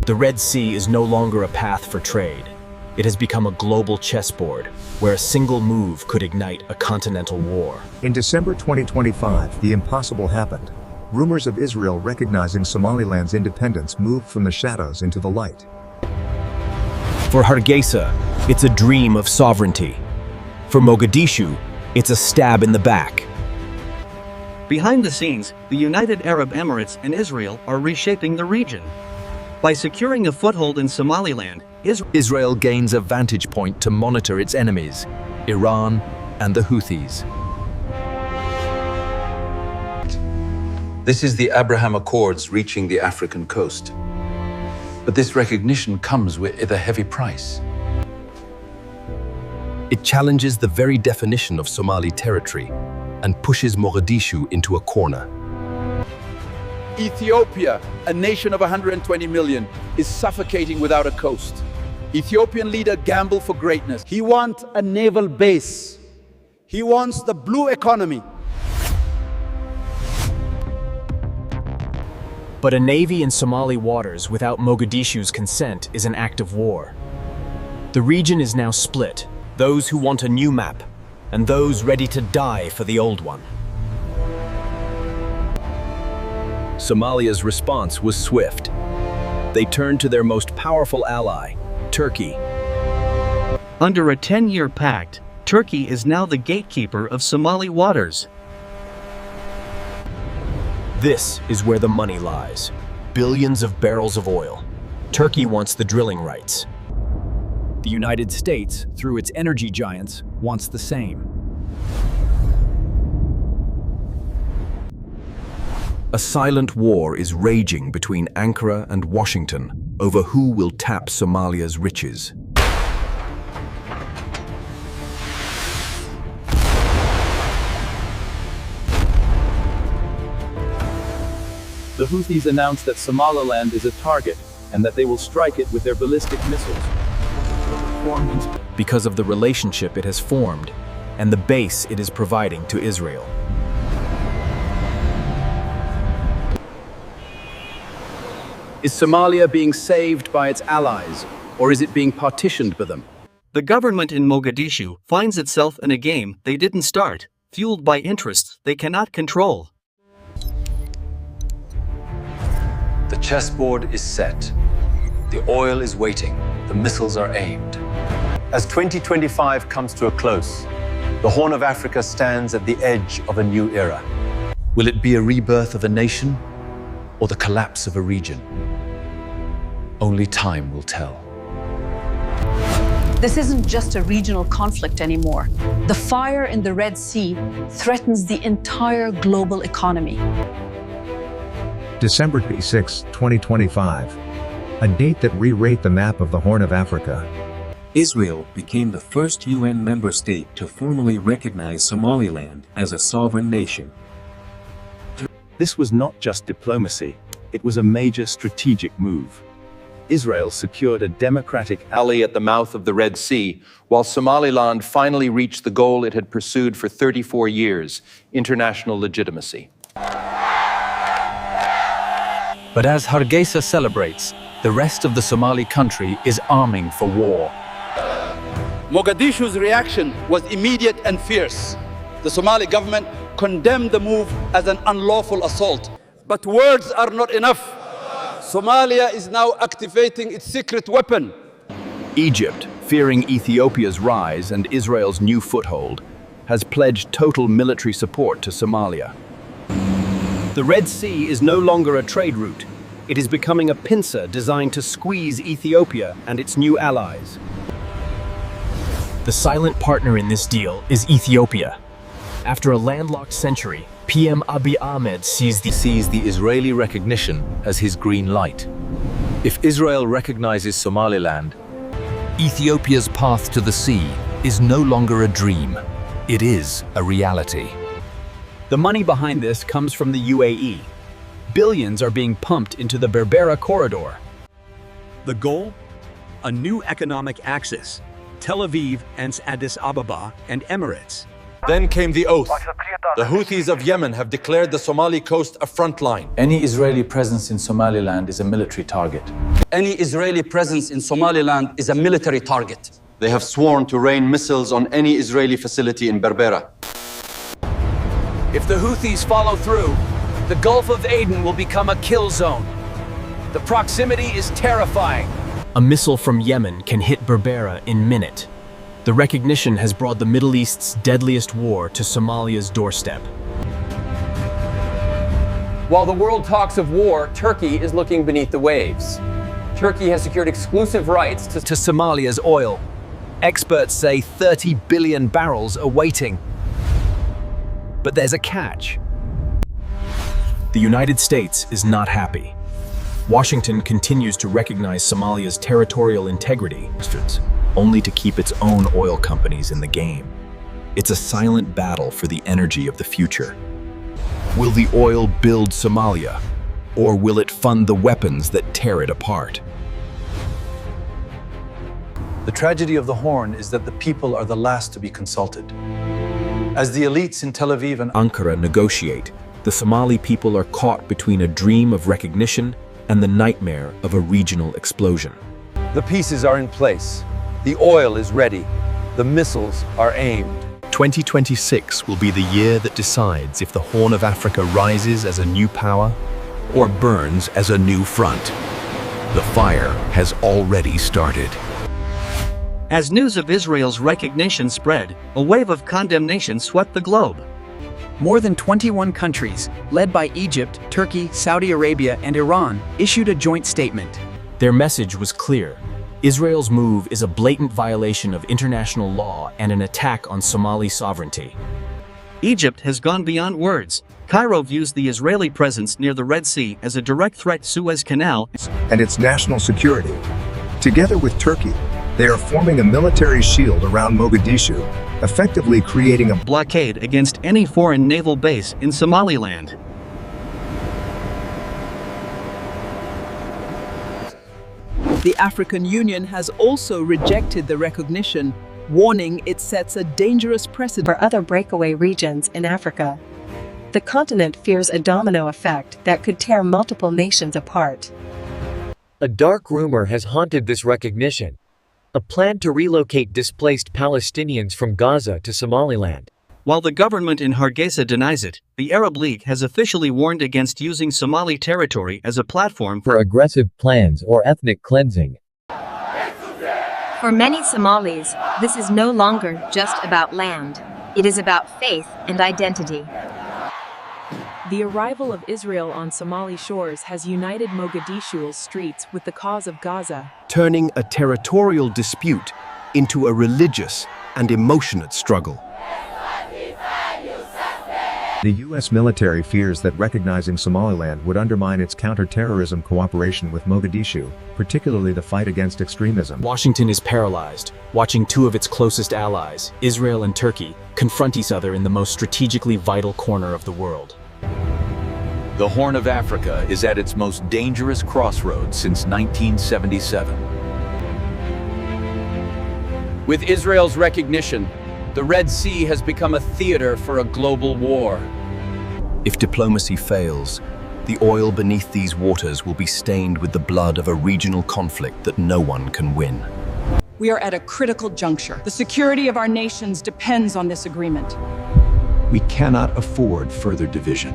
The Red Sea is no longer a path for trade. It has become a global chessboard where a single move could ignite a continental war. In December 2025, the impossible happened. Rumors of Israel recognizing Somaliland's independence moved from the shadows into the light. For Hargeisa, it's a dream of sovereignty. For Mogadishu, it's a stab in the back. Behind the scenes, the United Arab Emirates and Israel are reshaping the region. By securing a foothold in Somaliland, Israel gains a vantage point to monitor its enemies, Iran and the Houthis. This is the Abraham Accords reaching the African coast. But this recognition comes with a heavy price. It challenges the very definition of Somali territory and pushes Mogadishu into a corner. Ethiopia, a nation of 120 million, is suffocating without a coast. Ethiopian leader gamble for greatness. He wants a naval base. He wants the blue economy. But a navy in Somali waters without Mogadishu's consent is an act of war. The region is now split, those who want a new map, and those ready to die for the old one. Somalia's response was swift. They turned to their most powerful ally, Turkey. Under a 10-year pact, Turkey is now the gatekeeper of Somali waters. This is where the money lies. Billions of barrels of oil. Turkey wants the drilling rights. The United States, through its energy giants, wants the same. A silent war is raging between Ankara and Washington over who will tap Somalia's riches. The Houthis announced that Somaliland is a target and that they will strike it with their ballistic missiles. Because of the relationship it has formed and the base it is providing to Israel. Is Somalia being saved by its allies, or is it being partitioned by them? The government in Mogadishu finds itself in a game they didn't start, fueled by interests they cannot control. The chessboard is set. The oil is waiting. The missiles are aimed. As 2025 comes to a close, the Horn of Africa stands at the edge of a new era. Will it be a rebirth of a nation or the collapse of a region? Only time will tell. This isn't just a regional conflict anymore. The fire in the Red Sea threatens the entire global economy. December 26, 2025. A date that rewrote the map of the Horn of Africa. Israel became the first UN member state to formally recognize Somaliland as a sovereign nation. This was not just diplomacy, it was a major strategic move. Israel secured a democratic ally at the mouth of the Red Sea, while Somaliland finally reached the goal it had pursued for 34 years, international legitimacy. But as Hargeisa celebrates, the rest of the Somali country is arming for war. Mogadishu's reaction was immediate and fierce. The Somali government condemned the move as an unlawful assault. But words are not enough. Somalia is now activating its secret weapon. Egypt, fearing Ethiopia's rise and Israel's new foothold, has pledged total military support to Somalia. The Red Sea is no longer a trade route. It is becoming a pincer designed to squeeze Ethiopia and its new allies. The silent partner in this deal is Ethiopia. After a landlocked century, PM Abiy Ahmed sees the Israeli recognition as his green light. If Israel recognizes Somaliland, Ethiopia's path to the sea is no longer a dream. It is a reality. The money behind this comes from the UAE. Billions are being pumped into the Berbera corridor. The goal? A new economic axis. Tel Aviv and Addis Ababa and Emirates. Then came the oath. The Houthis of Yemen have declared the Somali coast a front line. Any Israeli presence in Somaliland is a military target. Any Israeli presence in Somaliland is a military target. They have sworn to rain missiles on any Israeli facility in Berbera. If the Houthis follow through, the Gulf of Aden will become a kill zone. The proximity is terrifying. A missile from Yemen can hit Berbera in minute. The recognition has brought the Middle East's deadliest war to Somalia's doorstep. While the world talks of war, Turkey is looking beneath the waves. Turkey has secured exclusive rights to Somalia's oil. Experts say 30 billion barrels are waiting. But there's a catch. The United States is not happy. Washington continues to recognize Somalia's territorial integrity, only to keep its own oil companies in the game. It's a silent battle for the energy of the future. Will the oil build Somalia, or will it fund the weapons that tear it apart? The tragedy of the Horn is that the people are the last to be consulted. As the elites in Tel Aviv and Ankara negotiate, the Somali people are caught between a dream of recognition and the nightmare of a regional explosion. the pieces are in place. The oil is ready. The missiles are aimed. 2026 will be the year that decides if the Horn of Africa rises as a new power or burns as a new front. The fire has already started. As news of Israel's recognition spread, a wave of condemnation swept the globe. More than 21 countries, led by Egypt, Turkey, Saudi Arabia, and Iran, issued a joint statement. Their message was clear. Israel's move is a blatant violation of international law and an attack on Somali sovereignty. Egypt has gone beyond words. Cairo views the Israeli presence near the Red Sea as a direct threat to Suez Canal and its national security. Together with Turkey, they are forming a military shield around Mogadishu, effectively creating a blockade against any foreign naval base in Somaliland. The African Union has also rejected the recognition, warning it sets a dangerous precedent for other breakaway regions in Africa. The continent fears a domino effect that could tear multiple nations apart. A dark rumor has haunted this recognition. A plan to relocate displaced Palestinians from Gaza to Somaliland. While the government in Hargeisa denies it, the Arab League has officially warned against using Somali territory as a platform for aggressive plans or ethnic cleansing. For many Somalis, this is no longer just about land. It is about faith and identity. The arrival of Israel on Somali shores has united Mogadishu's streets with the cause of Gaza, turning a territorial dispute into a religious and emotional struggle. The U.S. military fears that recognizing Somaliland would undermine its counter-terrorism cooperation with Mogadishu, particularly the fight against extremism. Washington is paralyzed, watching two of its closest allies, Israel and Turkey, confront each other in the most strategically vital corner of the world. The Horn of Africa is at its most dangerous crossroads since 1977. With Israel's recognition, the Red Sea has become a theater for a global war. If diplomacy fails, the oil beneath these waters will be stained with the blood of a regional conflict that no one can win. We are at a critical juncture. The security of our nations depends on this agreement. We cannot afford further division.